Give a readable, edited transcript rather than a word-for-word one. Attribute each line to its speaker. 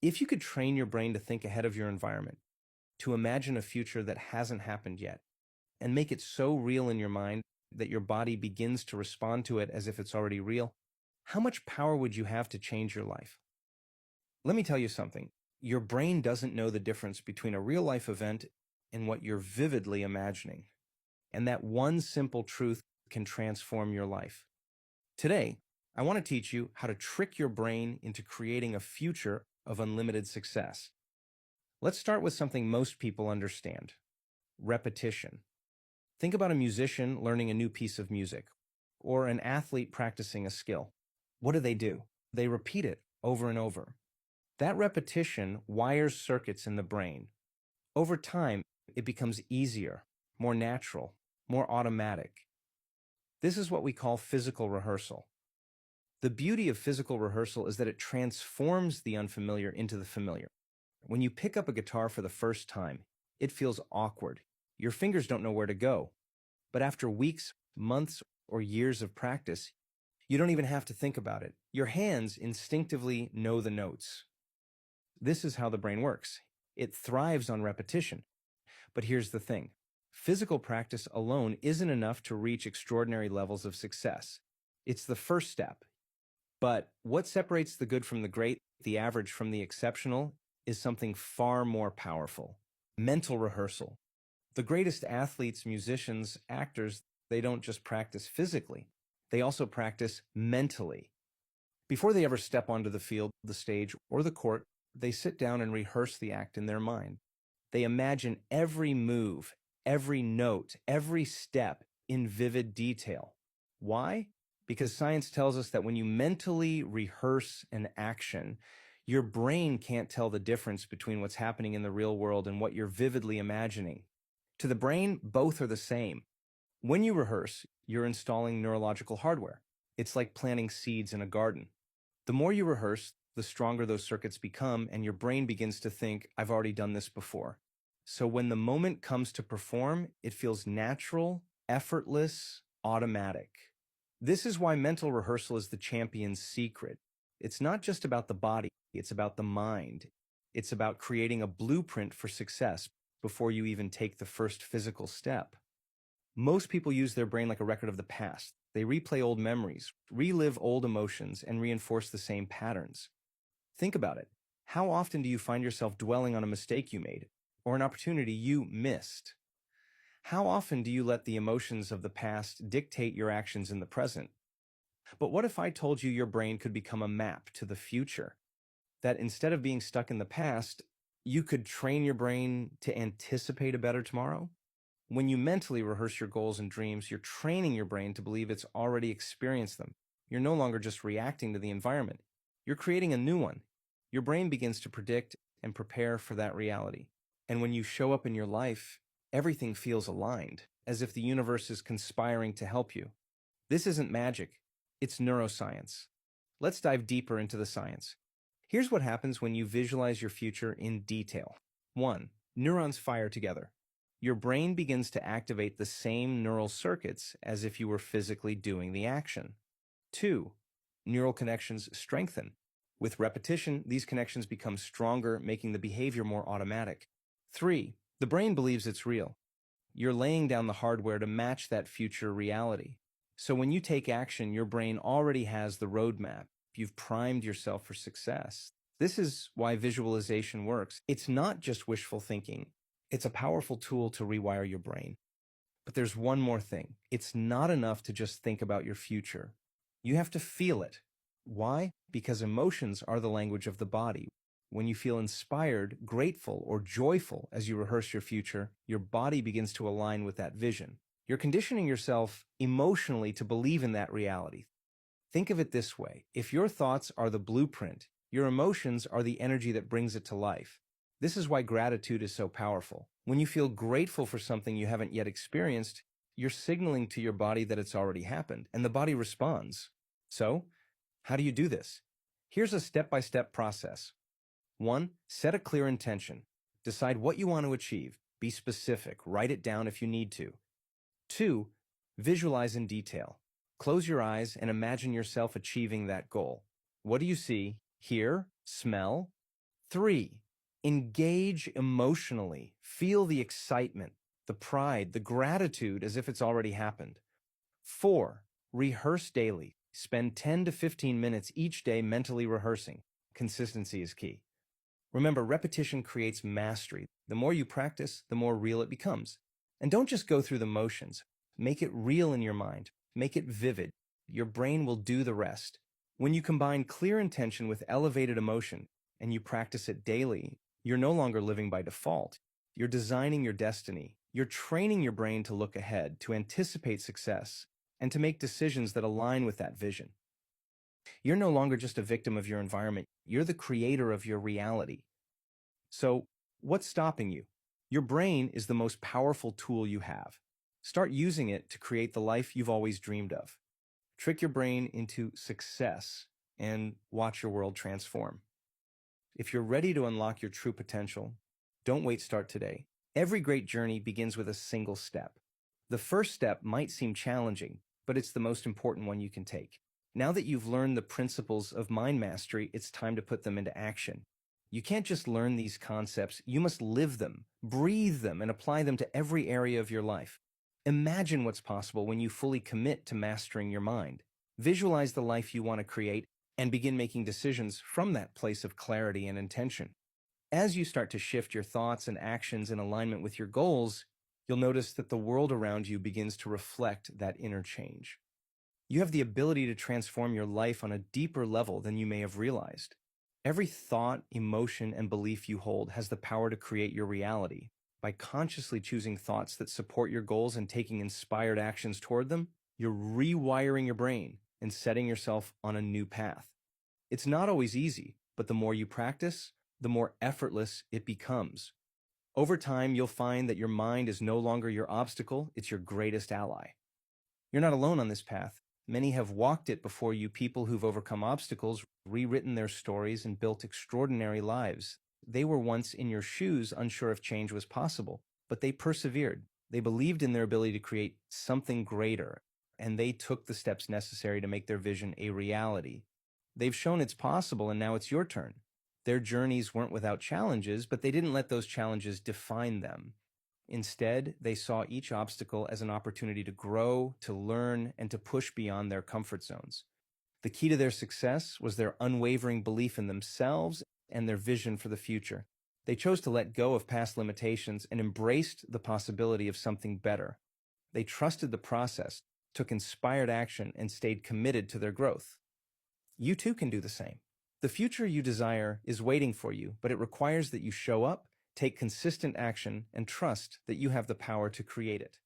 Speaker 1: If you could train your brain to think ahead of your environment, to imagine a future that hasn't happened yet, and make it so real in your mind that your body begins to respond to it as if it's already real, how much power would you have to change your life? Let me tell you something. Your brain doesn't know the difference between a real-life event and what you're vividly imagining. And that one simple truth can transform your life. Today, I want to teach you how to trick your brain into creating a future of unlimited success. Let's start with something most people understand: repetition. Think about a musician learning a new piece of music, or an athlete practicing a skill. What do? They repeat it over and over. That repetition wires circuits in the brain. Over time, it becomes easier, more natural, more automatic. This is what we call physical rehearsal. The beauty of physical rehearsal is that it transforms the unfamiliar into the familiar. When you pick up a guitar for the first time, it feels awkward. Your fingers don't know where to go. But after weeks, months, or years of practice, you don't even have to think about it. Your hands instinctively know the notes. This is how the brain works. It thrives on repetition. But here's the thing. Physical practice alone isn't enough to reach extraordinary levels of success. It's the first step. But what separates the good from the great, the average from the exceptional, is something far more powerful: mental rehearsal. The greatest athletes, musicians, actors, they don't just practice physically. They also practice mentally. Before they ever step onto the field, the stage, or the court, they sit down and rehearse the act in their mind. They imagine every move, every note, every step in vivid detail. Why? Because science tells us that when you mentally rehearse an action, your brain can't tell the difference between what's happening in the real world and what you're vividly imagining. To the brain, both are the same. When you rehearse, you're installing neurological hardware. It's like planting seeds in a garden. The more you rehearse, the stronger those circuits become, and your brain begins to think, I've already done this before. So when the moment comes to perform, it feels natural, effortless, automatic. This is why mental rehearsal is the champion's secret. It's not just about the body, it's about the mind. It's about creating a blueprint for success before you even take the first physical step. Most people use their brain like a record of the past. They replay old memories, relive old emotions, and reinforce the same patterns. Think about it. How often do you find yourself dwelling on a mistake you made, or an opportunity you missed? How often do you let the emotions of the past dictate your actions in the present? But what if I told you your brain could become a map to the future? That instead of being stuck in the past, you could train your brain to anticipate a better tomorrow? When you mentally rehearse your goals and dreams, you're training your brain to believe it's already experienced them. You're no longer just reacting to the environment. You're creating a new one. Your brain begins to predict and prepare for that reality. And when you show up in your life, everything feels aligned, as if the universe is conspiring to help you. This isn't magic. It's neuroscience. Let's dive deeper into the science. Here's what happens when you visualize your future in detail. 1. Neurons fire together. Your brain begins to activate the same neural circuits as if you were physically doing the action. 2. Neural connections strengthen. With repetition, these connections become stronger, making the behavior more automatic. 3. The brain believes it's real. You're laying down the hardware to match that future reality. So when you take action, your brain already has the roadmap. You've primed yourself for success. This is why visualization works. It's not just wishful thinking. It's a powerful tool to rewire your brain. But there's one more thing. It's not enough to just think about your future. You have to feel it. Why? Because emotions are the language of the body. When you feel inspired, grateful, or joyful as you rehearse your future, your body begins to align with that vision. You're conditioning yourself emotionally to believe in that reality. Think of it this way. If your thoughts are the blueprint, your emotions are the energy that brings it to life. This is why gratitude is so powerful. When you feel grateful for something you haven't yet experienced, you're signaling to your body that it's already happened, and the body responds. So, how do you do this? Here's a step-by-step process. 1. Set a clear intention. Decide what you want to achieve. Be specific. Write it down if you need to. 2. Visualize in detail. Close your eyes and imagine yourself achieving that goal. What do you see, hear, smell, 3. Engage emotionally. Feel the excitement, the pride, the gratitude as if it's already happened. 4. Rehearse daily. Spend 10 to 15 minutes each day mentally rehearsing. Consistency is key. Remember, repetition creates mastery. The more you practice, the more real it becomes. And don't just go through the motions. Make it real in your mind. Make it vivid. Your brain will do the rest. When you combine clear intention with elevated emotion, and you practice it daily, you're no longer living by default. You're designing your destiny. You're training your brain to look ahead, to anticipate success, and to make decisions that align with that vision. You're no longer just a victim of your environment. You're the creator of your reality. So, what's stopping you? Your brain is the most powerful tool you have. Start using it to create the life you've always dreamed of. Trick your brain into success and watch your world transform. If you're ready to unlock your true potential, don't wait, start today. Every great journey begins with a single step. The first step might seem challenging, but it's the most important one you can take. Now that you've learned the principles of mind mastery, it's time to put them into action. You can't just learn these concepts, you must live them, breathe them, and apply them to every area of your life. Imagine what's possible when you fully commit to mastering your mind. Visualize the life you want to create and begin making decisions from that place of clarity and intention. As you start to shift your thoughts and actions in alignment with your goals, you'll notice that the world around you begins to reflect that inner change. You have the ability to transform your life on a deeper level than you may have realized. Every thought, emotion, and belief you hold has the power to create your reality. By consciously choosing thoughts that support your goals and taking inspired actions toward them, you're rewiring your brain and setting yourself on a new path. It's not always easy, but the more you practice, the more effortless it becomes. Over time, you'll find that your mind is no longer your obstacle, it's your greatest ally. You're not alone on this path. Many have walked it before you, people who've overcome obstacles, rewritten their stories, and built extraordinary lives. They were once in your shoes, unsure if change was possible, but they persevered. They believed in their ability to create something greater, and they took the steps necessary to make their vision a reality. They've shown it's possible, and now it's your turn. Their journeys weren't without challenges, but they didn't let those challenges define them. Instead, they saw each obstacle as an opportunity to grow, to learn, and to push beyond their comfort zones. The key to their success was their unwavering belief in themselves and their vision for the future. They chose to let go of past limitations and embraced the possibility of something better. They trusted the process, took inspired action, and stayed committed to their growth. You too can do the same. The future you desire is waiting for you, but it requires that you show up, take consistent action, and trust that you have the power to create it.